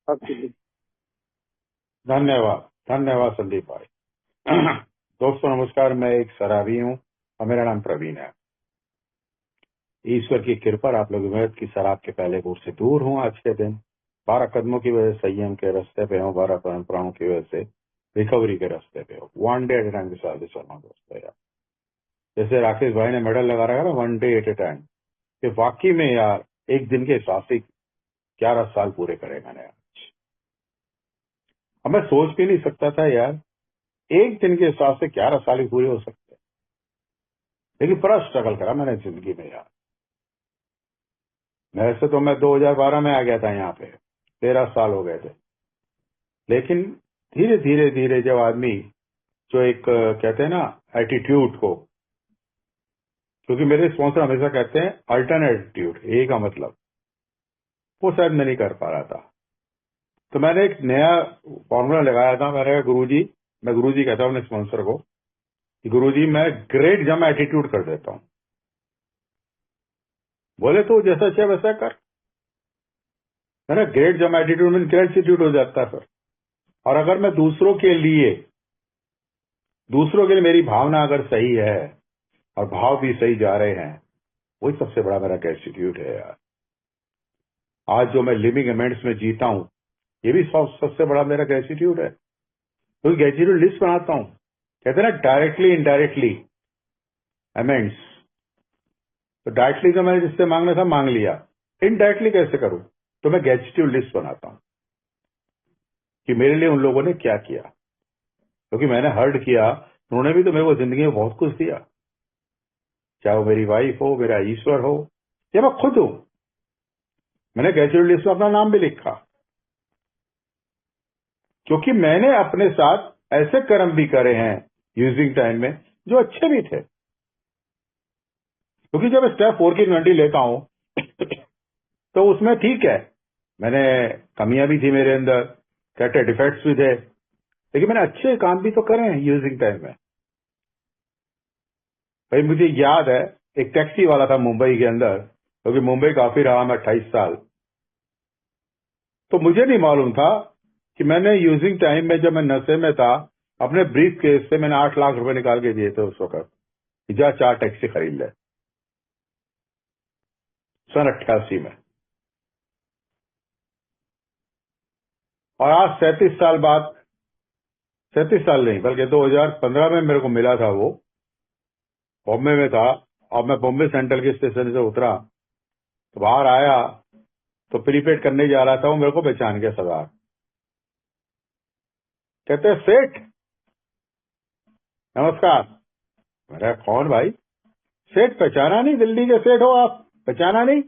आपके लिए। धन्यवाद धन्यवाद संदीप भाई। दोस्तों नमस्कार, मैं एक शराबी हूँ और मेरा नाम प्रवीण है। ईश्वर की कृपा आप लोग उम्मीद की शराब के पहले गुर से दूर हूँ। आज के दिन 12 कदमों की वजह से संयम के रास्ते पे हूँ, 12 परंपराओं की वजह से रिकवरी के रास्ते पे हूँ। One day at A time के साथ चल रहा हूँ दोस्तों यार। जैसे राकेश भाई ने मेडल लगा रखा ना, one day at A time, कि वाकई में यार एक दिन के हिसाब से 11 साल पूरे करेगा ना यार। अब मैं सोच भी नहीं सकता था यार, एक दिन के हिसाब से 11 साल ही पूरे हो सकते हैं। लेकिन बड़ा स्ट्रगल करा मैंने जिंदगी में यार। वैसे तो मैं 2012 में आ गया था यहाँ पे, 13 साल हो गए थे। लेकिन धीरे धीरे धीरे जब आदमी जो एक कहते हैं ना एटीट्यूड को, क्योंकि मेरे स्पॉन्सर हमेशा कहते हैं अल्टरनेट एटीट्यूड, यही का मतलब, वो शायद मैं नहीं कर पा रहा था। तो मैंने एक नया फॉर्मूला लगाया था। मैंने गुरुजी, मैं गुरुजी कहता हूँ अपने स्पॉन्सर को, कि गुरुजी मैं ग्रेट जमा एटीट्यूड कर देता हूँ। बोले तो जैसा चाहे वैसा कर। मैंने ग्रेट जमा एटीट्यूड में ग्रेटिट्यूड हो जाता है सर। और अगर मैं दूसरों के लिए मेरी भावना अगर सही है और भाव भी सही जा रहे हैं, वही सबसे बड़ा मेरा ग्रेटिट्यूड है यार। आज जो मैं लिविंग अमेंड्स में जीता हूँ, ये भी सबसे बड़ा मेरा ग्रेटिट्यूड है। तो ग्रेटिट्यूड लिस्ट बनाता हूँ। कहते हैं ना डायरेक्टली इनडायरेक्टली अमेंड्स। तो डायरेक्टली तो मैंने जिससे मांगना था मांग लिया, इनडायरेक्टली कैसे करूं? तो मैं ग्रेटिट्यूड लिस्ट बनाता हूं कि मेरे लिए उन लोगों ने क्या किया, क्योंकि मैंने हर्ट किया, उन्होंने भी तो मेरे को जिंदगी में बहुत कुछ दिया। चाहे वो मेरी वाइफ हो, मेरा ईश्वर हो, या मैं खुद हूं। मैंने ग्रेटिट्यूड लिस्ट में अपना नाम भी लिखा, क्योंकि मैंने अपने साथ ऐसे कर्म भी करे हैं यूजिंग टाइम में जो अच्छे भी थे। क्योंकि जब स्टेप 4 की इन्वेंटरी लेता हूं तो उसमें ठीक है, मैंने कमियां भी थी मेरे अंदर, कहते डिफेक्ट्स भी थे, लेकिन मैंने अच्छे काम भी तो करे हैं यूजिंग टाइम में। भाई मुझे याद है, एक टैक्सी वाला था मुंबई के अंदर, क्योंकि मुंबई काफी रहा मैं 28 साल। तो मुझे नहीं मालूम था कि मैंने यूजिंग टाइम में, जब मैं नशे में था, अपने ब्रीफ केस से मैंने 8 लाख रुपए निकाल के दिए थे उस वक्त, जा 4 टैक्सी खरीद ले, सन 88 में। और आज 37 साल बाद, 37 साल नहीं बल्कि 2015 में मेरे को मिला था वो, बॉम्बे में था। और मैं बॉम्बे सेंट्रल के स्टेशन से उतरा तो बाहर आया, तो प्रीपेड करने जा रहा था, वो मेरे को पहचान गया सरदार। कहते हैं सेठ नमस्कार। मेरा कौन भाई? सेठ पहचाना नहीं? दिल्ली के सेठ हो आप, पहचाना नहीं?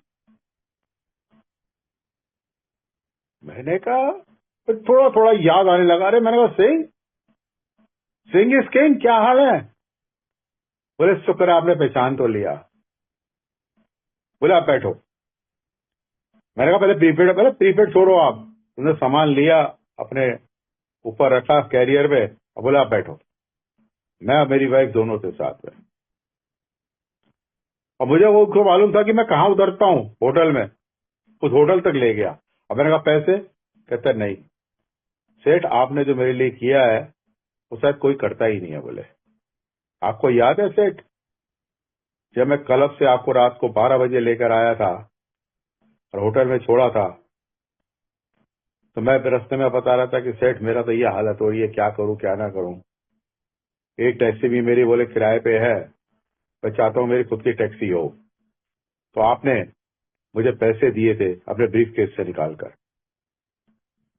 मैंने कहा, फिर थोड़ा थोड़ा याद आने लगा। अरे मैंने कहा सिंह, सिंह इज किंग, क्या हाल है? बोले शुक्र है आपने पहचान तो लिया। बोले आप बैठो। मैंने कहा पहले प्रीपेड छोड़ो आप, तुमने सामान लिया अपने ऊपर रखा कैरियर में, और बोले आप बैठो। मैं और मेरी वाइफ दोनों थे साथ में। और मुझे वो उसको मालूम था कि मैं कहाँ उतरता हूँ होटल में, उस होटल तक ले गया। और मैंने कहा पैसे? कहते नहीं सेठ, आपने जो मेरे लिए किया है वो शायद कोई करता ही नहीं है। बोले आपको याद है सेठ, जब मैं क्लब से आपको रात को 12 बजे लेकर आया था और होटल में छोड़ा था, तो मैं रास्ते में बता रहा था कि सेठ मेरा तो ये हालत हो रही है, क्या करूं क्या ना करूं। एक टैक्सी भी मेरी बोले किराए पे है, मैं चाहता हूं मेरी खुद की टैक्सी हो। तो आपने मुझे पैसे दिए थे अपने ब्रीफ केस से निकालकर।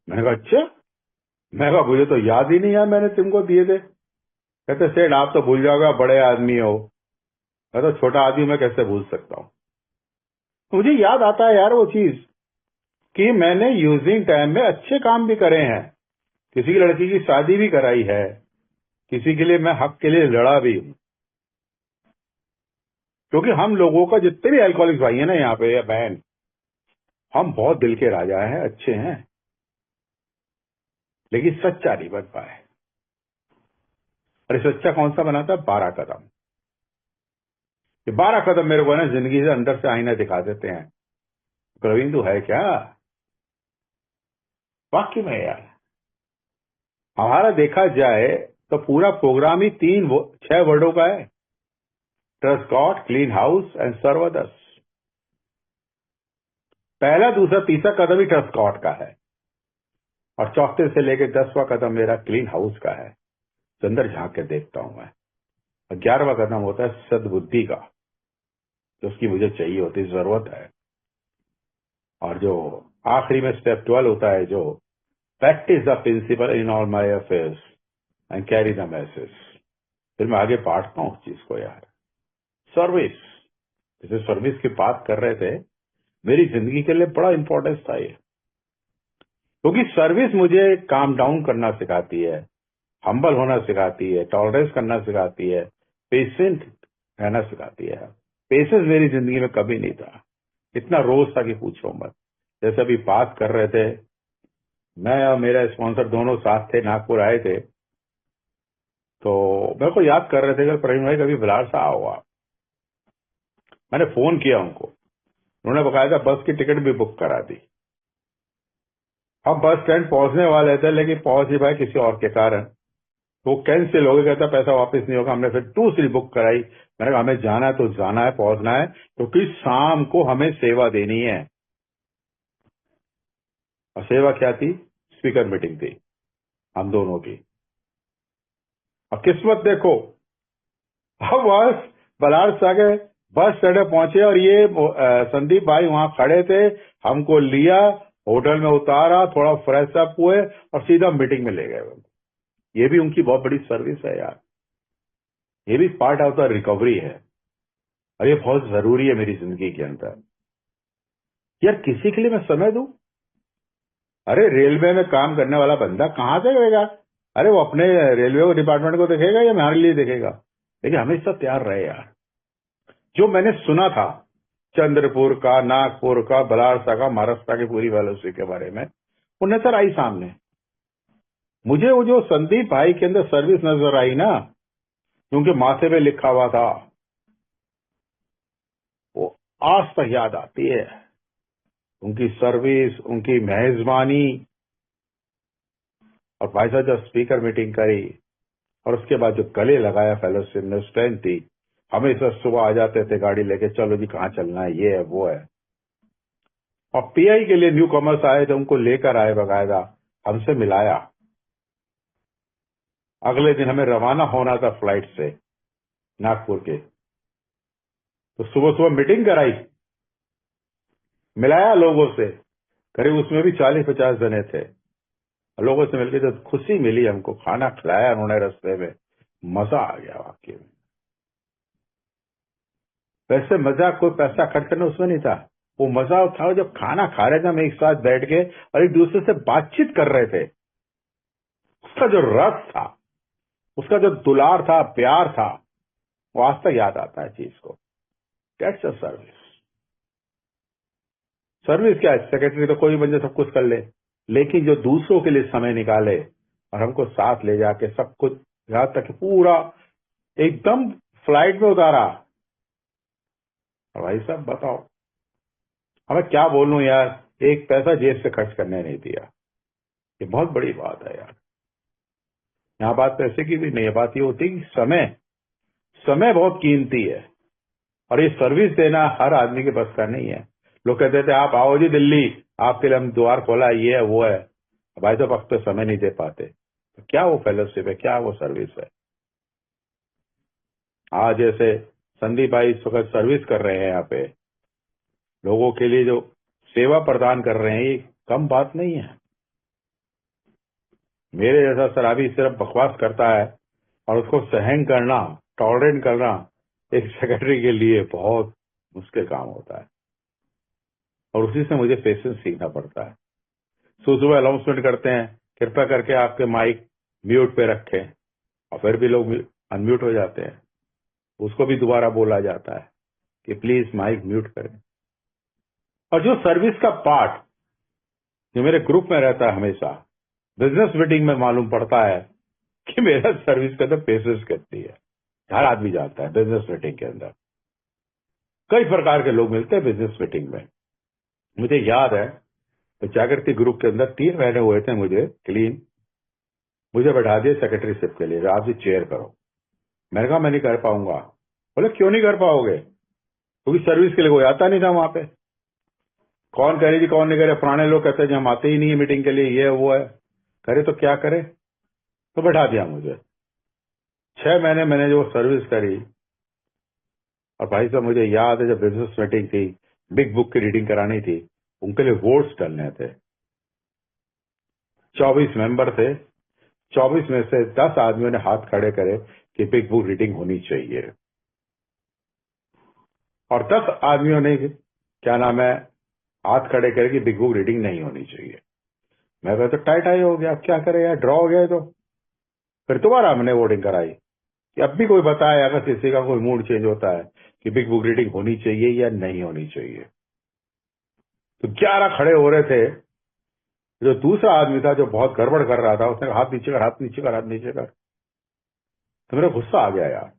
मैंने कहा अच्छा? मैं कहा मुझे तो याद ही नहीं यार मैंने तुमको दिए थे। कहते सेठ आप तो भूल जाओगे, आप बड़े आदमी हो। मैं तो छोटा आदमी, मैं कैसे भूल सकता हूँ? मुझे याद आता है यार वो चीज, कि मैंने यूजिंग टाइम में अच्छे काम भी करे हैं। किसी की लड़की की शादी भी कराई है, किसी के लिए मैं हक के लिए लड़ा भी हूँ। क्योंकि हम लोगों का जितने भी अल्कोहलिक्स भाई है ना यहाँ पे या बहन, हम बहुत दिल के राजा हैं, अच्छे हैं, लेकिन सच्चा नहीं बन पाए। अरे सच्चा कौन सा बना था? 12 कदम। ये 12 कदम मेरे को ना जिंदगी से अंदर से आईना दिखा देते हैं, प्रवीण तू है क्या? वाकई में यार, हमारा देखा जाए तो पूरा प्रोग्राम ही 6 वर्डों का है। Trust God, clean house and serve others. पहला, दूसरा, तीसरा कदम ही ट्रस्ट गॉड का है, और चौथे से लेकर 10वां कदम मेरा क्लीन हाउस का है, तो अंदर झांक के देखता हूं मैं। और 11वां कदम होता है सद्बुद्धि का, जो उसकी मुझे चाहिए होती, जरूरत है। और जो आखिरी में स्टेप 12 होता है, जो practice the principle in all my affairs and carry the message. फिर मैं आगे बांटता हूं उस चीज को यार। सर्विस, जैसे सर्विस की बात कर रहे थे, मेरी जिंदगी के लिए बड़ा इंपॉर्टेंस था ये, क्योंकि सर्विस मुझे काम डाउन करना सिखाती है, हम्बल होना सिखाती है, टॉलरेंस करना सिखाती है, पेशेंट रहना सिखाती है। पेशेंस मेरी जिंदगी में कभी नहीं था, इतना रोज था कि पूछो मत। जैसे अभी बात कर रहे थे, मैं और मेरा स्पॉन्सर दोनों साथ थे, नागपुर आए थे, तो मेरे को याद कर रहे थे कि प्रवीण भाई कभी बिलार से आओ आप। मैंने फोन किया उनको, उन्होंने बकायदा बस की टिकट भी बुक करा दी। हम बस स्टैंड पहुंचने वाले थे, लेकिन पहुंच ही भाई किसी और के कारण वो कैंसिल हो गया, कहता पैसा वापस नहीं होगा। हमने फिर दूसरी बुक कराई। मैंने कहा हमें जाना है तो जाना है, पहुंचना है, क्योंकि शाम को हमें सेवा देनी है। और सेवा क्या थी? स्पीकर मीटिंग थी हम दोनों की। और किस्मत देखो, हम बस बलार से आगे बस स्टैंड पहुंचे, और ये संदीप भाई वहां खड़े थे, हमको लिया, होटल में उतारा, थोड़ा फ्रेश अप हुए और सीधा मीटिंग में ले गए। ये भी उनकी बहुत बड़ी सर्विस है यार, ये भी पार्ट ऑफ द रिकवरी है, और ये बहुत जरूरी है मेरी जिंदगी के अंदर। यार किसी के लिए मैं समय दूं? अरे रेलवे में काम करने वाला बंदा कहां से करेगा? अरे वो अपने रेलवे डिपार्टमेंट को देखेगा या हमारे लिए देखेगा? लेकिन हमेशा तैयार रहे यार। जो मैंने सुना था चंद्रपुर का, नागपुर का, बलारसा का, महाराष्ट्र की पूरी फेलोशिप के बारे में, वो नजर आई सामने। मुझे वो जो संदीप भाई के अंदर सर्विस नजर आई ना, क्योंकि माथे पे लिखा हुआ था, वो आज तक याद आती है। उनकी सर्विस, उनकी मेहजबानी, और भाई साहब जब स्पीकर मीटिंग करी और उसके बाद जो गले लगाया फेलोशिप में, स्ट्रेंथ थी। हमेशा सुबह आ जाते थे गाड़ी लेके, चलो जी कहाँ चलना है, ये है वो है। और पीआई के लिए न्यू कॉमर्स आए थे, उनको लेकर आए बकायदा, हमसे मिलाया। अगले दिन हमें रवाना होना था फ्लाइट से नागपुर के, तो सुबह सुबह मीटिंग कराई, मिलाया लोगों से, करीब उसमें भी 40-50 जने थे। लोगों से मिलकर जब खुशी मिली, हमको खाना खिलाया उन्होंने रास्ते में, मजा आ गया वाकई में। वैसे मजा कोई पैसा खर्च करना उसमें नहीं था, वो मजा था जब खाना खा रहे थे हम एक साथ बैठ के और एक दूसरे से बातचीत कर रहे थे। उसका जो रस था, उसका जो दुलार था, प्यार था, वो आज तक याद आता है चीज को। That's a service. सर्विस क्या है? सेक्रेटरी तो कोई बंदे सब कुछ कर ले, लेकिन जो दूसरों के लिए समय निकाले और हमको साथ ले जाके सब कुछ, यहां तक कि पूरा एकदम फ्लाइट में उतारा। और भाई साहब बताओ, हमें क्या बोलूं यार, एक पैसा जेब से खर्च करने नहीं दिया। ये बहुत बड़ी बात है यार। यहाँ बात पैसे की भी नहीं है, बात ये होती है कि समय, समय बहुत कीमती है, और ये सर्विस देना हर आदमी के बस का नहीं है। लोग कहते थे आप आओ जी दिल्ली, आपके लिए हम द्वार खोला, ये है वो है। भाई साहब अब तो समय नहीं दे पाते, तो क्या वो फेलोशिप है, क्या वो सर्विस है? आज जैसे संदीप भाई इस वक्त सर्विस कर रहे हैं यहाँ पे, लोगों के लिए जो सेवा प्रदान कर रहे हैं, ये कम बात नहीं है। मेरे जैसा शराबी सिर्फ बकवास करता है और उसको सहन करना, टॉलरेट करना एक सेक्रेटरी के लिए बहुत मुश्किल काम होता है, और उसी से मुझे पेशेंस सीखना पड़ता है। सुबह अनाउंसमेंट करते हैं, कृपया करके आपके माइक म्यूट पे रखें, और फिर भी लोग अनम्यूट हो जाते हैं। उसको भी दोबारा बोला जाता है कि प्लीज माइक म्यूट करें। और जो सर्विस का पार्ट जो मेरे ग्रुप में रहता है हमेशा, बिजनेस मीटिंग में मालूम पड़ता है कि मेरा सर्विस का तो पेशेंस कितनी है। हर आदमी जानता है बिजनेस मीटिंग के अंदर कई प्रकार के लोग मिलते हैं बिजनेस मीटिंग में। मुझे याद है तो जागृति ग्रुप के अंदर 3 महीने हुए थे मुझे क्लीन, मुझे बैठा दिया सेक्रेटरीशिप के लिए, आप जी चेयर करो। मैंने कहा मैं नहीं कर पाऊंगा। बोले क्यों नहीं कर पाओगे? क्योंकि सर्विस के लिए कोई आता नहीं था वहां पे। कौन कह रही थी कौन नहीं करे, पुराने लोग कहते हैं हम आते ही नहीं है मीटिंग के लिए, ये वो है। करे तो क्या करे, तो बैठा दिया मुझे। 6 महीने मैंने जो सर्विस करी, और भाई साहब मुझे याद है जब बिजनेस मीटिंग थी, बिग बुक की रीडिंग करानी थी, उनके लिए वोट्स डालने थे। 24 मेंबर थे, 24 में से 10 आदमियों ने हाथ खड़े करे कि बिग बुक रीडिंग होनी चाहिए, और 10 आदमियों ने क्या नाम है हाथ खड़े करे कि बिग बुक रीडिंग नहीं होनी चाहिए। मैं कहा तो टाई हो गया, अब क्या करे यार, ड्रॉ हो गया। तो फिर दोबारा हमने वोटिंग कराई कि अब भी कोई बताए अगर किसी का कोई मूड चेंज होता है कि बिग बुक रीडिंग होनी चाहिए या नहीं होनी चाहिए। तो 11 खड़े हो रहे थे। जो दूसरा आदमी था जो बहुत गड़बड़ कर रहा था, उसने कहा हाथ नीचे कर, हाथ नीचे कर, हाथ नीचे कर। तो मेरा गुस्सा आ गया यार।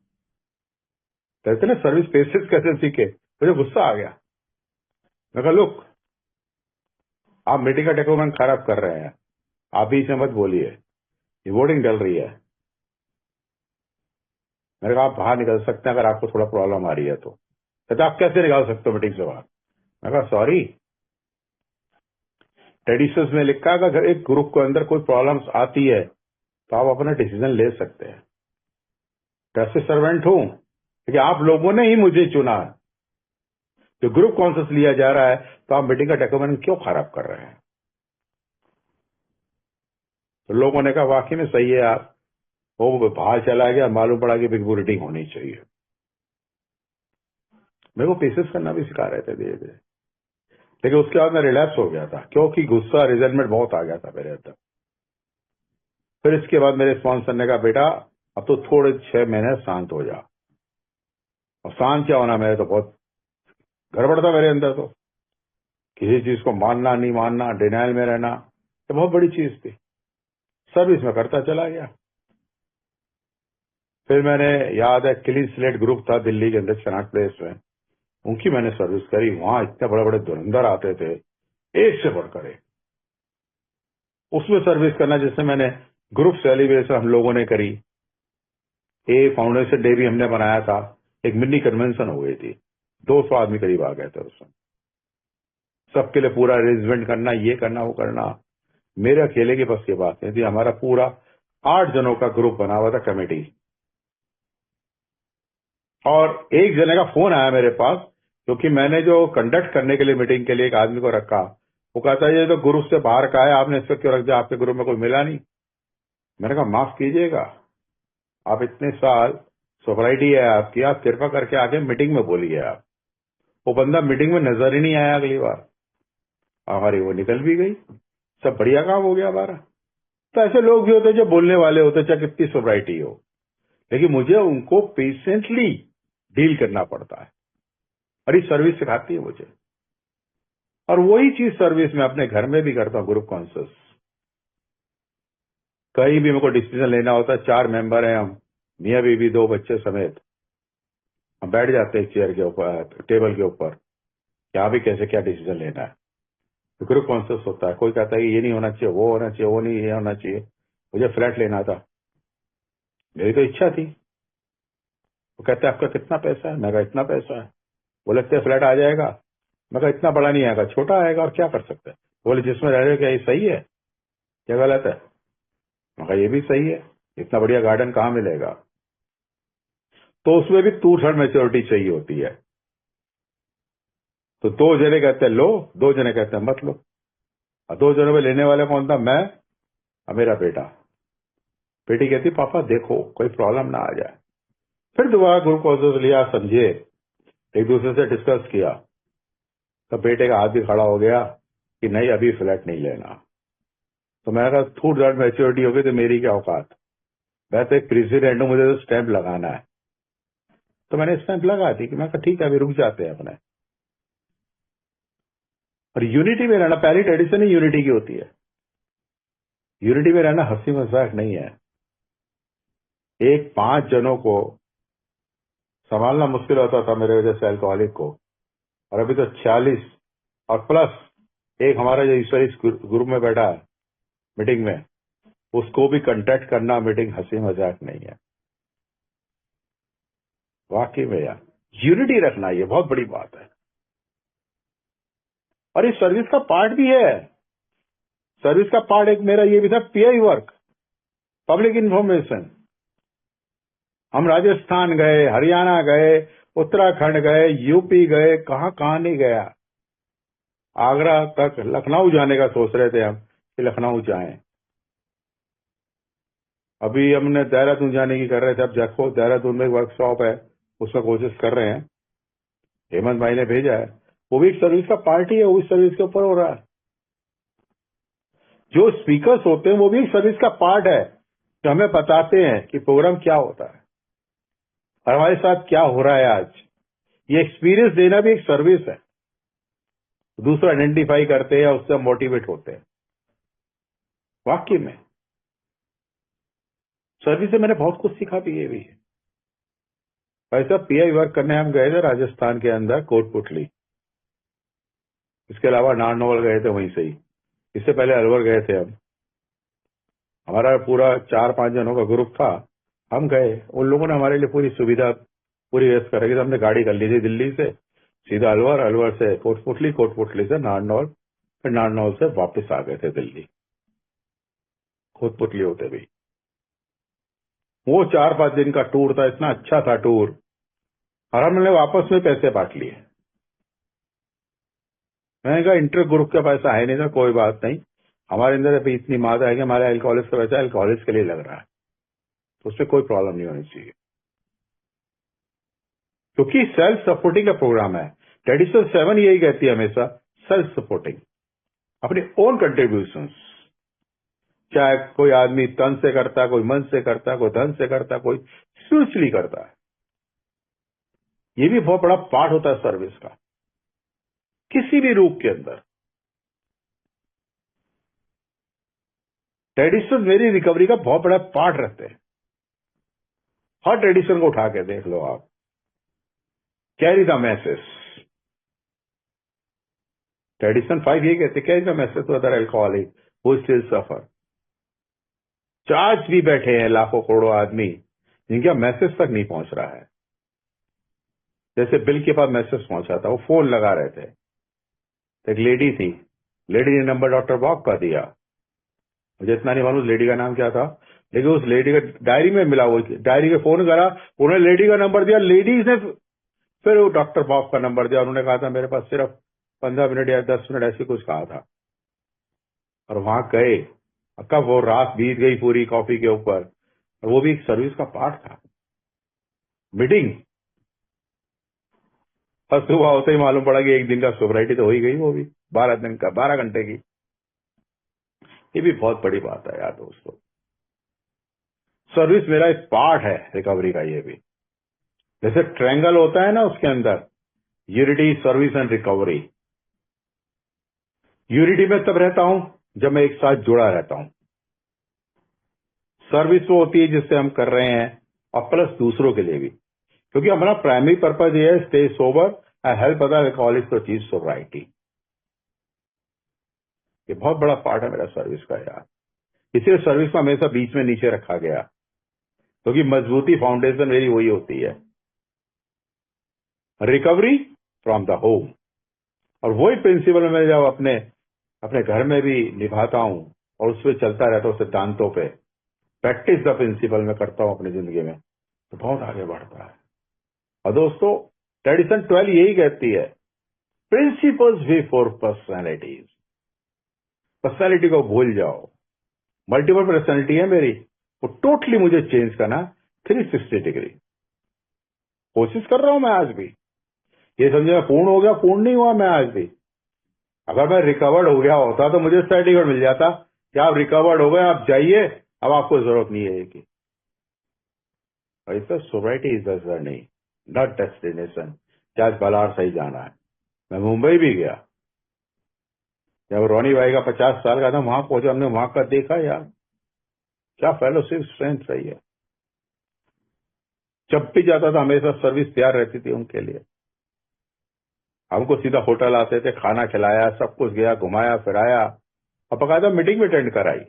कहते ना सर्विस पेशेंस कैसे सीखे, मुझे गुस्सा आ गया। मैं कहा लुक, आप मीटिंग का डेकोमेंट खराब कर रहे हैं, आप भी इसमें मत बोलिए, ये वोटिंग डल रही है। मैंने कहा आप बाहर निकल सकते हैं अगर आपको थोड़ा प्रॉब्लम आ रही है तो। कहते आप कैसे निकाल सकते हो मीटिंग से बाहर? मैं कहा सॉरी, ट्रेडिशंस में लिखा है अगर एक ग्रुप के अंदर कोई प्रॉब्लम्स आती है तो आप अपना डिसीजन ले सकते हैं। कैसे सर्वेंट हूं, क्योंकि आप लोगों ने ही मुझे चुना है। जो ग्रुप कॉन्सेंस लिया जा रहा है तो आप मीटिंग का डॉक्यूमेंट क्यों खराब कर रहे हैं? तो लोगों ने कहा वाकई में सही है आप, वो बाहर चला गया, मालूम पड़ा कि बिग बुक रीडिंग होनी चाहिए। मेरे को पेशेंस करना भी सिखा रहे थे धीरे धीरे, लेकिन उसके बाद मैं रिलैक्स हो गया था क्योंकि गुस्सा रिजल्टमेंट बहुत आ गया था मेरे अंदर। फिर इसके बाद मेरे स्पॉन्सर ने कहा बेटा अब तो थोड़े 6 महीने शांत हो जा। और शांत क्या होना, मेरे तो बहुत गड़बड़ था मेरे अंदर। तो किसी चीज को मानना नहीं मानना, डिनाइल में रहना, ये बहुत बड़ी चीज थी। सर्विस में करता चला गया। फिर मैंने याद है क्लीन स्लेट ग्रुप था दिल्ली के अंदर कनॉट प्लेस में, उनकी मैंने सर्विस करी। वहां इतने बड़े बड़े धुरंधर आते थे, एक से बढ़कर एक। उसमें सर्विस करना, जिससे मैंने ग्रुप सेलिब्रेशन हम लोगों ने करी, ए फाउंडेशन डे भी हमने बनाया था, एक मिनी कन्वेंशन हो गई थी, 200 आदमी करीब आ गए थे उसमें। सबके लिए पूरा अरेंजमेंट करना, ये करना वो करना, मेरे अकेले की बस की बात नहीं थी। हमारा पूरा 8 जनों का ग्रुप बना हुआ था कमेटी। और एक जने का फोन आया मेरे पास, क्योंकि मैंने जो कंडक्ट करने के लिए मीटिंग के लिए एक आदमी को रखा, वो कहता है ये तो ग्रुप से बाहर का है, आपने इसको क्यों रख दिया, आपके ग्रुप में कोई मिला नहीं। मैंने कहा माफ कीजिएगा, आप इतने साल सोसाइटी है आपकी, आप कृपा करके आके मीटिंग में बोलिए। आप वो बंदा मीटिंग में नजर ही नहीं आया अगली बार, हमारी वो निकल भी गई, सब बढ़िया काम हो गया हमारा। तो ऐसे लोग भी होते हैं जो बोलने वाले होते हैं, चाहे कितनी सोसाइटी हो, लेकिन मुझे उनको पेशेंटली डील करना पड़ता है, और ये सर्विस सिखाती है मुझे। और वही चीज सर्विस में अपने घर में भी करता हूँ। ग्रुप कॉन्सियस, कहीं भी मेरे को डिसीजन लेना होता है, 4 मेंबर हैं हम, मियाँ बीवी 2 बच्चे समेत, हम बैठ जाते हैं चेयर के ऊपर, टेबल के ऊपर, यहाँ भी कैसे क्या डिसीजन लेना है। तो ग्रुप कॉन्सियस होता है। कोई कहता है कि ये नहीं होना चाहिए, वो होना चाहिए, वो नहीं ये होना चाहिए। मुझे फ्लैट लेना था, मेरी तो इच्छा थी। वो कहते हैं आपका कितना पैसा है, मैं कहा इतना पैसा है। बोले इतने फ्लैट आ जाएगा, मैं कहा इतना बड़ा नहीं आएगा, छोटा आएगा, और क्या कर सकते हैं। बोले जिसमें रह रहे हो क्या ये सही है, क्या गलत है? मैं कहा ये भी सही है, इतना बढ़िया गार्डन कहाँ मिलेगा। तो उसमें भी 2/3 मेच्योरिटी चाहिए होती है। तो 2 जने कहते हैं लो, 2 जने कहते हैं मत लो। और 2 जनों में लेने वाले कौन था? मैं और मेरा बेटा। बेटी कहती पापा देखो कोई प्रॉब्लम ना आ जाए। फिर दोबारा ग्रुप कॉन्फ्रेंस लिया, समझे, एक दूसरे से डिस्कस किया। तो बेटे का हाथ भी खड़ा हो गया कि नहीं अभी फ्लैट नहीं लेना। तो मैंने कहा 2/3 मेच्योरिटी होगी तो मेरी क्या औकात, मैं तो एक प्रेसिडेंट हूं, मुझे तो स्टैंप लगाना है। तो मैंने स्टैंप लगा दी कि मैं कहा ठीक है अभी रुक जाते हैं अपने। और यूनिटी में रहना, पहली ट्रेडिशन ही यूनिटी की होती है। यूनिटी में रहना हंसी मजाक नहीं है। एक 5 जनों को संभालना मुश्किल होता था मेरे वजह से, अल्कोहलिक को, और अभी तो 46 और प्लस एक हमारा जो इस ग्रुप में बैठा है मीटिंग में, उसको भी कंटेक्ट करना मीटिंग हंसी मजाक नहीं है। वाकई में यार, यूनिटी रखना ये बहुत बड़ी बात है, और इस सर्विस का पार्ट भी है। सर्विस का पार्ट एक मेरा ये भी था, पीआई वर्क, पब्लिक इंफॉर्मेशन। हम राजस्थान गए, हरियाणा गए, उत्तराखंड गए, यूपी गए, कहाँ कहाँ नहीं गया। आगरा तक, लखनऊ जाने का सोच रहे थे हम कि लखनऊ जाएं। अभी हमने देहरादून जाने की कर रहे थे। अब देखो, देहरादून में एक वर्कशॉप है, उसमें कोशिश कर रहे हैं। हेमंत भाई ने भेजा है, वो भी एक सर्विस का पार्ट ही है, वो भी सर्विस के ऊपर हो रहा है। जो स्पीकर्स होते हैं वो भी एक सर्विस का पार्ट है, जो हमें बताते हैं कि प्रोग्राम क्या होता है और हमारे साथ क्या हो रहा है आज। ये एक्सपीरियंस देना भी एक सर्विस है। दूसरा आइडेंटिफाई करते हैं, उससे मोटिवेट होते हैं। वाकई में सर्विस से मैंने बहुत कुछ सीखा भी ये भी। ऐसा पीआई वर्क करने हम गए थे राजस्थान के अंदर, कोटपुतली। इसके अलावा नारनौल गए थे वहीं से ही। इससे पहले अलवर गए थे हम। हमारा पूरा 4-5 जनों का ग्रुप था। हम गए, उन लोगों ने हमारे लिए पूरी सुविधा, पूरी व्यवस्था कर रखी थी। हमने गाड़ी कर ली थी दिल्ली से सीधा अलवर, अलवर से कोटपुतली, कोटपुतली से नारनौल, फिर नारनौल से वापस आ गए थे दिल्ली, कोटपुतली होते भी। वो 4-5 दिन का टूर था, इतना अच्छा था टूर, और हमने वापस में पैसे बांट लिए। मैंने कहा इंटर ग्रुप का पैसा है नहीं था, कोई बात नहीं, हमारे अंदर अभी इतनी मात्रा है कि हमारे अल्कोहलिक्स का पैसा अल्कोहलिक्स के लिए लग रहा है, तो उसमें कोई प्रॉब्लम नहीं होनी चाहिए, क्योंकि सेल्फ सपोर्टिंग का प्रोग्राम है। ट्रेडिशनल 7 यही कहती है हमेशा, सेल्फ सपोर्टिंग, अपने ओन कंट्रीब्यूशन। चाहे कोई आदमी तन से करता है, कोई मन से करता है, कोई धन से करता है, कोई स्पिरिचुअली करता है। ये भी बहुत बड़ा पार्ट होता है सर्विस का, किसी भी रूप के अंदर। ट्रेडिशन मेरी रिकवरी का बहुत बड़ा पार्ट रहते हैं। हर ट्रेडिशन को उठा के देख लो आप, कैरी द मैसेज। ट्रेडिशन 5 ये कहते, carry the message to other alcoholic who still suffer. आज भी बैठे हैं लाखों करोड़ों आदमी जिनका मैसेज तक नहीं पहुंच रहा है। जैसे बिल के पास मैसेज पहुंचा था, वो फोन लगा रहे थे, एक लेडी थी, लेडी ने नंबर डॉक्टर बॉब का दिया। मुझे इतना नहीं मालूम लेडी का नाम क्या था, लेकिन उस लेडी का डायरी में मिला, वो डायरी में फोन करा, उन्होंने लेडी का नंबर दिया, लेडीज ने फिर वो डॉक्टर बॉब का नंबर दिया। उन्होंने कहा था मेरे पास सिर्फ 15 मिनट या 10 मिनट ऐसे कुछ कहा था, और वहां गए। कब वो रात बीत गई पूरी कॉफी के ऊपर, और वो भी एक सर्विस का पार्ट था। मीटिंग, और सुबह होते ही मालूम पड़ा कि एक दिन का सोबराइटी तो हो ही गई, वो भी 12 दिन का, 12 घंटे की। ये भी बहुत बड़ी बात है यार दोस्तों। सर्विस मेरा एक पार्ट है रिकवरी का। ये भी जैसे ट्रायंगल होता है ना, उसके अंदर unity, service and recovery. Unity में तब रहता हूं जब मैं एक साथ जुड़ा रहता हूं। सर्विस वो होती है जिससे हम कर रहे हैं, और प्लस दूसरों के लिए भी, क्योंकि हमारा प्राइमरी पर्पज ये है, stay sober and help other alcoholics to achieve sobriety. ये बहुत बड़ा पार्ट है मेरा सर्विस का यार। इसलिए सर्विस को हमेशा बीच में नीचे रखा गया, क्योंकि मजबूती फाउंडेशन मेरी वही होती है, रिकवरी फ्रॉम द होम। और वही प्रिंसिपल मैं जब अपने अपने घर में भी निभाता हूं और उस पर चलता रहता हूं, सिद्धांतों पे प्रैक्टिस द प्रिंसिपल में करता हूं अपनी जिंदगी में, तो बहुत आगे बढ़ता है। और दोस्तों, ट्रेडिशन 12 यही कहती है, principles way for personalities. Personality को भूल जाओ। मल्टीपल पर्सनैलिटी है मेरी, वो टोटली मुझे चेंज करना 360 डिग्री। कोशिश कर रहा हूं मैं आज भी। ये समझे पूर्ण हो गया, पूर्ण नहीं हुआ मैं आज भी। अगर मैं रिकवर्ड हो गया होता तो मुझे सर्टिफिकेट मिल जाता कि आप रिकवर्ड हो गए, आप जाइए, अब आपको जरूरत नहीं है कि। Society is the journey, not destination. क्या आज बलार सही जाना है। मैं मुंबई भी गया, जब रोनी भाई का 50 साल का था, वहां पहुंचा, हमने वहां का देखा यार, क्या फेलोशिप स्ट्रेंथ रही है। जब भी जाता था हमेशा सर्विस तैयार रहती थी उनके लिए। हमको सीधा होटल आते थे, खाना खिलाया, सब कुछ गया, घुमाया फिराया और बकायदा मीटिंग भी अटेंड कराई,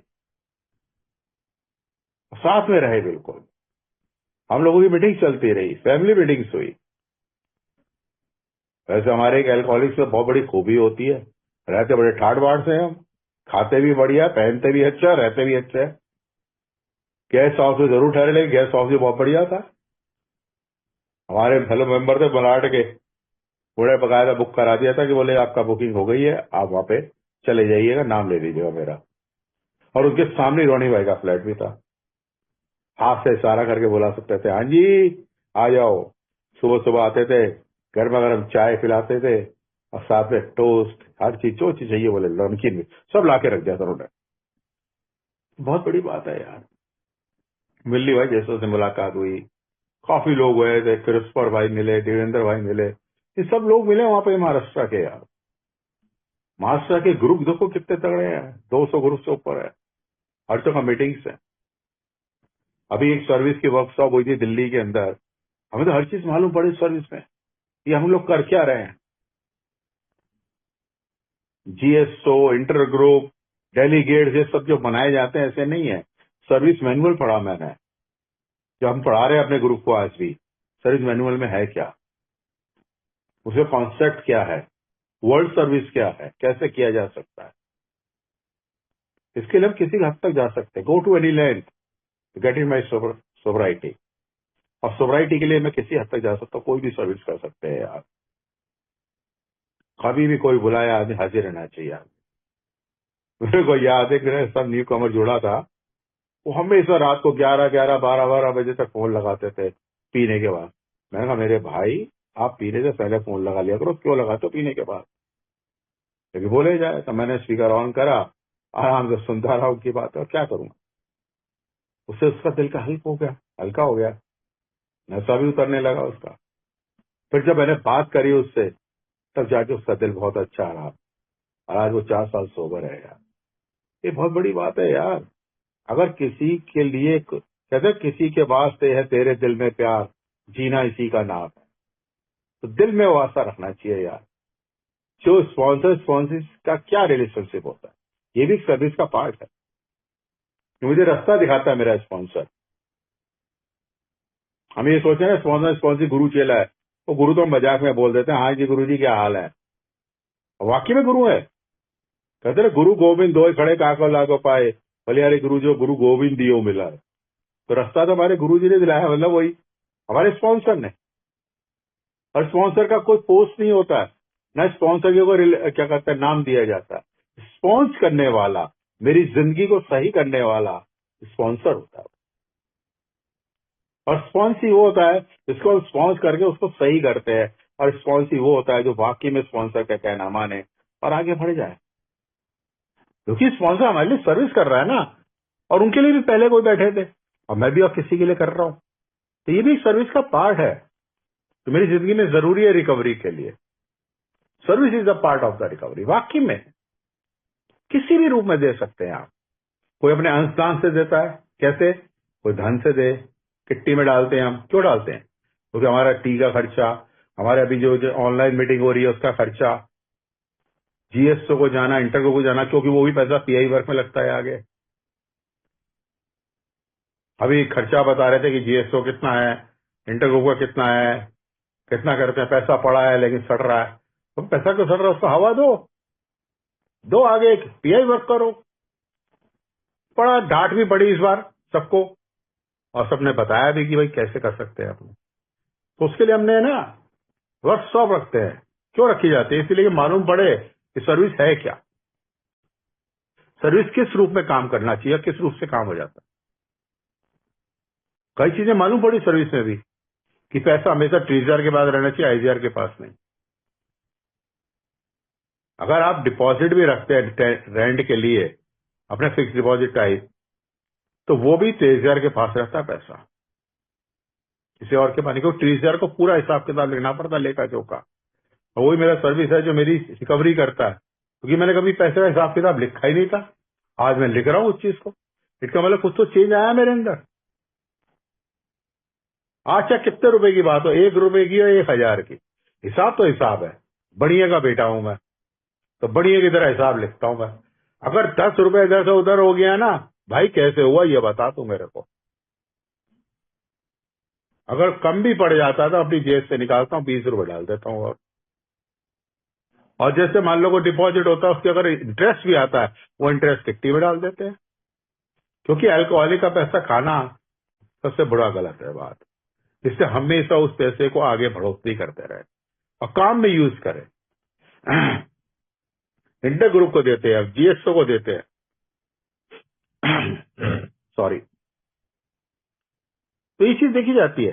साथ में रहे बिल्कुल। हम लोगों की मीटिंग चलती रही, फैमिली मीटिंग्स हुई। वैसे हमारे एक एल्कोहलिक्स में बहुत बड़ी खूबी होती है, रहते बड़े ठाट बाट से हम, खाते भी बढ़िया, पहनते भी अच्छा, रहते भी अच्छे। गेस्ट हाउस में जरूर ठहरे, लेकिन गेस्ट हाउस भी बहुत बढ़िया था। हमारे फेलो मेंबर थे मलाड के, बड़े बकायदा बुक करा दिया था कि बोले आपका बुकिंग हो गई है, आप वहां पे चले जाइएगा, नाम ले लीजिएगा मेरा। और उसके सामने रोनी भाई का फ्लैट भी था, हाथ से इशारा करके बुला सकते थे, हाँ जी आ जाओ। सुबह सुबह आते थे, गर्मा गर्म चाय पिलाते थे और साथ में टोस्ट, हर चीज जो चीज चाहिए बोले, नमकीन भी सब ला के रख दिया था उन्होंने। बहुत बड़ी बात है यार। मिल्ली भाई जैसों से मुलाकात हुई, काफी लोग गए थे, क्रिस्पर भाई मिले, देवेंद्र भाई मिले, ये सब लोग मिले वहां पे महाराष्ट्र के। यार महाराष्ट्र के ग्रुप देखो कितने तगड़े हैं, 200 ग्रुप से ऊपर है, हर जगह मीटिंग्स है। अभी एक सर्विस की वर्कशॉप हुई थी दिल्ली के अंदर, हमें तो हर चीज मालूम पड़ी सर्विस में, ये हम लोग कर क्या रहे हैं। जीएसओ, इंटर ग्रुप, डेलीगेट, ये सब जो बनाए जाते हैं ऐसे नहीं है। सर्विस मैनुअल पढ़ा मैंने, जो हम पढ़ा रहे हैं अपने ग्रुप को आज भी, सर्विस मैनुअल में है क्या, उसका कॉन्सेप्ट क्या है, वर्ल्ड सर्विस क्या है, कैसे किया जा सकता है। इसके लिए हम किसी हद तक जा सकते हैं, go to any length get in my sobriety. और सोबराइटी के लिए मैं किसी हद तक जा सकता हूँ, कोई भी सर्विस कर सकते हैं यार। कभी भी कोई बुलाया आदमी हाजिर रहना चाहिए यार। मेरे को याद है कि सब न्यू कमर जुड़ा था, वो हमेशा रात को 11, 11, 12, 12 बजे तक फोन लगाते थे पीने के बाद। मैंने कहा मेरे भाई आप पीने से पहले फोन लगा लिया करो, क्यों लगाते हो पीने के बाद, लेकिन बोले जाए। तो मैंने स्पीकर ऑन करा, आराम से सुनता रहा उनकी बात, और क्या करूंगा। उससे उसका दिल का हल्का हो गया, नशा भी उतरने लगा उसका। फिर जब मैंने बात करी उससे, तब जाके उसका दिल बहुत अच्छा रहा, और आज वो 4 साल सोबर है यार। ये बहुत बड़ी बात है यार। अगर किसी के लिए कहते किसी के वास्ते है तेरे दिल में प्यार, जीना इसी का नाम है, तो दिल में वो आशा रखना चाहिए यार। जो स्पॉन्सर का क्या रिलेशनशिप होता है, ये भी सर्विस का पार्ट है। मुझे रास्ता दिखाता है मेरा स्पॉन्सर। हम ये सोचे ना स्पॉन्सर गुरु चेला है, वो गुरु तो मजाक में बोल देते हैं, हाँ जी गुरु जी क्या हाल है, वाकई में गुरु है। कहते ना गुरु गोविंद दो खड़े काको लागो पाए, बलियारे गुरु जो गुरु गोविंद दियो मिला है। तो रास्ता तो हमारे गुरु जी ने दिलाया, मतलब वही हमारे स्पॉन्सर ने। और स्पॉन्सर का कोई पोस्ट नहीं होता है, न स्पॉन्सर के को क्या कहते हैं नाम दिया जाता है। स्पॉन्स करने वाला, मेरी जिंदगी को सही करने वाला स्पॉन्सर होता है। और स्पॉन्स ही वो होता है जिसको हम स्पॉन्स करके उसको सही करते हैं। और स्पॉन्स ही वो होता है जो वाकई में स्पॉन्सर का कहना माने और आगे बढ़ जाए, क्योंकि स्पॉन्सर हमारे लिए सर्विस कर रहा है ना। और उनके लिए भी पहले कोई बैठे थे, और मैं भी अब किसी के लिए कर रहा हूँ, तो ये भी सर्विस का पार्ट है। तो मेरी जिंदगी में जरूरी है रिकवरी के लिए, service is a part of the recovery. वाकई में किसी भी रूप में दे सकते हैं आप। कोई अपने अंशदान से देता है, कैसे, कोई धन से दे, किट्टी में डालते हैं हम, क्यों डालते हैं, क्योंकि हमारा टी का खर्चा, हमारे अभी जो ऑनलाइन मीटिंग हो रही है उसका खर्चा, जीएसओ को जाना, इंटरव्यू को जाना, क्योंकि वो भी पैसा पीआई वर्क में लगता है आगे। अभी खर्चा बता रहे थे कि जीएसओ कितना है, इंटरव्यू का कितना है, कितना करते हैं, पैसा पड़ा है लेकिन सड़ रहा है। तो पैसा क्यों सड़ रहा है, उसको हवा दो आगे पीआई वर्क करो। बड़ा डांट भी पड़ी इस बार सबको, और सबने बताया भी कि भाई कैसे कर सकते हैं अपने। तो उसके लिए हमने ना वर्कशॉप रखते हैं। क्यों रखी जाती है, इसलिए कि मालूम पड़े कि सर्विस है क्या, सर्विस किस रूप में काम करना चाहिए, किस रूप से काम हो जाता है। कई चीजें मालूम पड़ी सर्विस में भी, कि पैसा हमेशा ट्रेजर के पास रहना चाहिए, आईजीआर के पास नहीं। अगर आप डिपॉजिट भी रखते हैं रेंट के लिए, अपने फिक्स डिपॉजिट टाइप, तो वो भी ट्रेजर के पास रहता है पैसा, किसी और के पास नहीं, क्योंकि ट्रेजर को पूरा हिसाब किताब लिखना पड़ता है, लेखा जोखा। और वही मेरा सर्विस है जो मेरी रिकवरी करता है, क्योंकि मैंने कभी पैसे का हिसाब किताब लिखा ही नहीं था। आज मैं लिख रहा हूँ उस चीज को, इसका मतलब कुछ तो चेंज आया मेरे अंदर। आज चाहे कितने रुपए की बात हो, 1 रुपए की हो 1000 की, हिसाब तो हिसाब है। बढ़िया का बेटा हूं मैं, तो बढ़िया की तरह हिसाब लिखता हूं मैं। अगर 10 रुपए इधर से उधर हो गया ना, भाई कैसे हुआ ये बता तू मेरे को। अगर कम भी पड़ जाता तो अपनी जेब से निकालता हूँ, 20 रुपए डाल देता हूँ। और जैसे मान लो को डिपॉजिट होता है, उसके अगर इंटरेस्ट भी आता है, वो इंटरेस्ट किट्टी में डाल देते हैं। क्योंकि अल्कोहलिक का पैसा खाना सबसे बड़ा गलत है बात। इससे हमेशा उस पैसे को आगे बढ़ोतरी करते रहे और काम में यूज करें। इंटर ग्रुप को देते हैं, जीएसओ को देते हैं, सॉरी। तो ये चीज देखी जाती है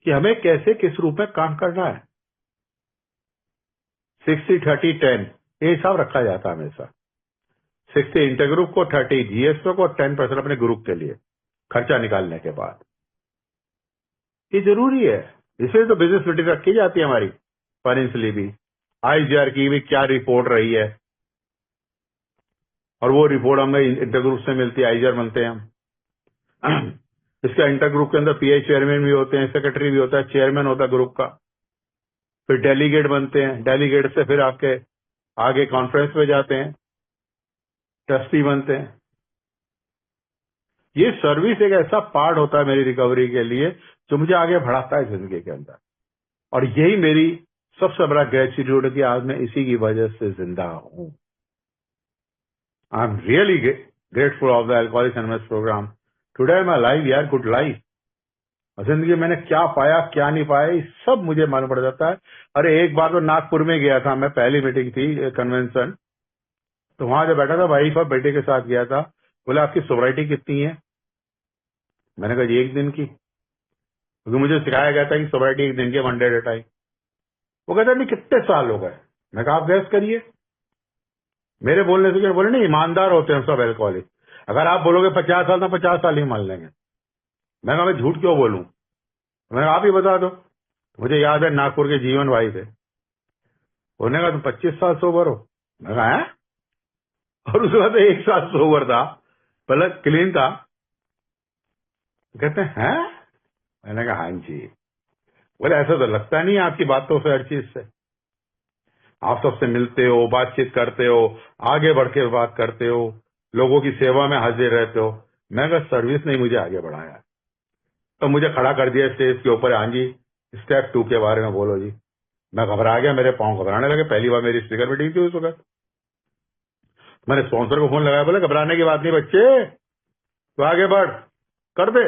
कि हमें कैसे किस रूप में काम करना है। 60-30-10 ये हिसाब रखा जाता है हमेशा। 60 इंटर ग्रुप को, 30 जीएसओ को, 10% अपने ग्रुप के लिए खर्चा निकालने के बाद। ये जरूरी है, इसलिए तो बिजनेस मीटिंग रखी जाती है हमारी फाइनेंशियली भी। आईजीआर की भी क्या रिपोर्ट रही है, और वो रिपोर्ट हमें इंटर ग्रुप से मिलती है, आईजीआर बनते हैं हम। इसका इंटर ग्रुप के अंदर पीआई चेयरमैन भी होते हैं, सेक्रेटरी भी होता है, चेयरमैन होता है ग्रुप का, फिर डेलीगेट बनते हैं, डेलीगेट से फिर आपके आगे कॉन्फ्रेंस में जाते हैं, ट्रस्टी बनते हैं। ये सर्विस एक ऐसा पार्ट होता है मेरी रिकवरी के लिए जो मुझे आगे बढ़ाता है जिंदगी के अंदर। और यही मेरी सबसे बड़ा ग्रेटिट्यूड है कि आज मैं इसी की वजह से जिंदा हूं। I am really grateful of the Alcoholics Anonymous program. Today my life यार गुड लाइफ। और जिंदगी में मैंने क्या पाया क्या नहीं पाया ये सब मुझे मालूम पड़ जाता है। अरे एक बार तो नागपुर में गया था मैं, पहली मीटिंग थी कन्वेंशन, तो वहां जब बैठा था वाइफ और बेटे के साथ गया था। बोले आपकी सोबराइटी कितनी है? मैंने कहा जी 1 दिन की, क्योंकि मुझे सिखाया गया था कि सोबराइटी 1 दिन की, 1 डे एट अ टाइम। वो कहता नहीं कितने साल हो गए? मैं कहा आप गैस करिए। मेरे बोलने से बोले नहीं, ईमानदार होते हैं सब एल्कोहलिक। अगर आप बोलोगे 50 साल तो 50 साल ही मान लेंगे। मैं कहा मैं झूठ क्यों बोलूं? मैंने आप ही बता दो। मुझे याद है नागपुर के जीवन भाई थे, उन्होंने कहा तुम 25 साल सोबर हो? मैं कहा है? और उसके बाद 1 साल सोबर था, पहले क्लीन था। कहते हैं? मैंने कहा हाँ जी। बोले ऐसा तो लगता नहीं आपकी बातों से, हर चीज से आप सबसे मिलते हो, बातचीत करते हो, आगे बढ़ के बात करते हो, लोगों की सेवा में हाजिर रहते हो। मैं कहा सर्विस नहीं मुझे आगे बढ़ाया। तो मुझे खड़ा कर दिया स्टेज के ऊपर, हाँ जी स्टेप 2 के बारे में बोलो जी। मैं घबरा गया, मेरे पांव घबराने लगे। पहली बार मेरी स्पीकर मीटिंग थी उस वक्त। मैंने स्पॉन्सर को फोन लगाया, बोले घबराने की बात नहीं बच्चे, तो आगे बढ़, कर दे,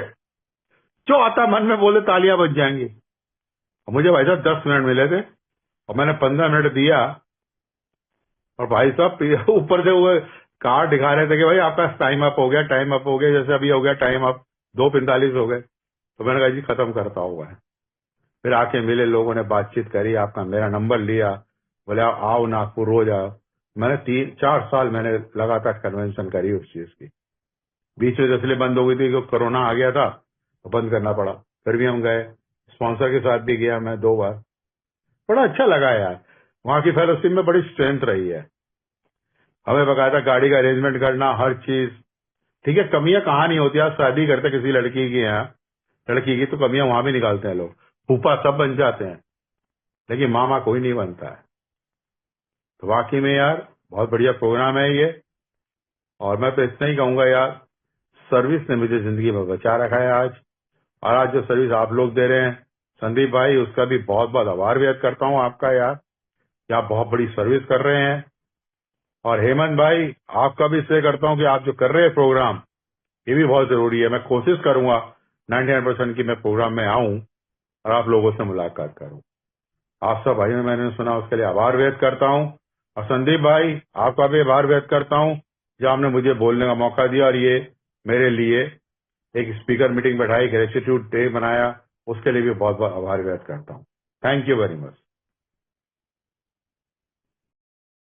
जो आता मन में बोले तालियां बज जाएंगी। और मुझे भाई साहब 10 मिनट मिले थे और मैंने 15 मिनट दिया। और भाई साहब ऊपर से वो कार्ड दिखा रहे थे कि भाई आपका टाइम अप हो गया, टाइम अप हो गया, जैसे अभी हो गया टाइम अप, 2:45 हो गए। तो मैंने कहा जी खत्म करता हुआ है। फिर आके मिले, लोगों ने बातचीत करी, आपका मेरा नंबर लिया, बोले आओ नागपुर रोज आओ। मैंने 3-4 साल मैंने लगातार कन्वेंशन करी उस चीज की। बीच में इसलिए बंद हो गई थी क्योंकि कोरोना आ गया था तो बंद करना पड़ा। फिर भी हम गए, स्पॉन्सर के साथ भी गया मैं 2 बार। बड़ा अच्छा लगा यार, वहां की फेलोशिप में बड़ी स्ट्रेंथ रही है। हमें बकायदा गाड़ी का अरेंजमेंट करना, हर चीज ठीक है। कमियां कहाँ नहीं होती, आप शादी करते किसी लड़की की यहाँ, लड़की की तो कमियां वहां भी निकालते हैं लोग, फूफा सब बन जाते हैं, लेकिन मामा कोई नहीं बनता है। तो वाकई में यार बहुत बढ़िया प्रोग्राम है ये। और मैं तो इतना ही कहूंगा यार, सर्विस ने मुझे जिंदगी में बचा रखा है आज। और आज जो सर्विस आप लोग दे रहे हैं संदीप भाई, उसका भी बहुत बहुत आभार व्यक्त करता हूँ आपका यार, कि आप बहुत बड़ी सर्विस कर रहे हैं। और हेमंत भाई आपका भी श्रेय करता हूँ कि आप जो कर रहे हैं प्रोग्राम, ये भी बहुत जरूरी है। मैं कोशिश करूंगा 99% की मैं प्रोग्राम में आऊं और आप लोगों से मुलाकात करूं। आप सब भाई मैंने सुना उसके लिए आभार व्यक्त करता हूं। और संदीप भाई आपका भी आभार व्यक्त करता हूं जो आपने मुझे बोलने का मौका दिया और ये मेरे लिए एक स्पीकर मीटिंग बैठाई, ग्रेटिट्यूड डे बनाया, उसके लिए भी बहुत बहुत आभार व्यक्त करता हूं। Thank you very much.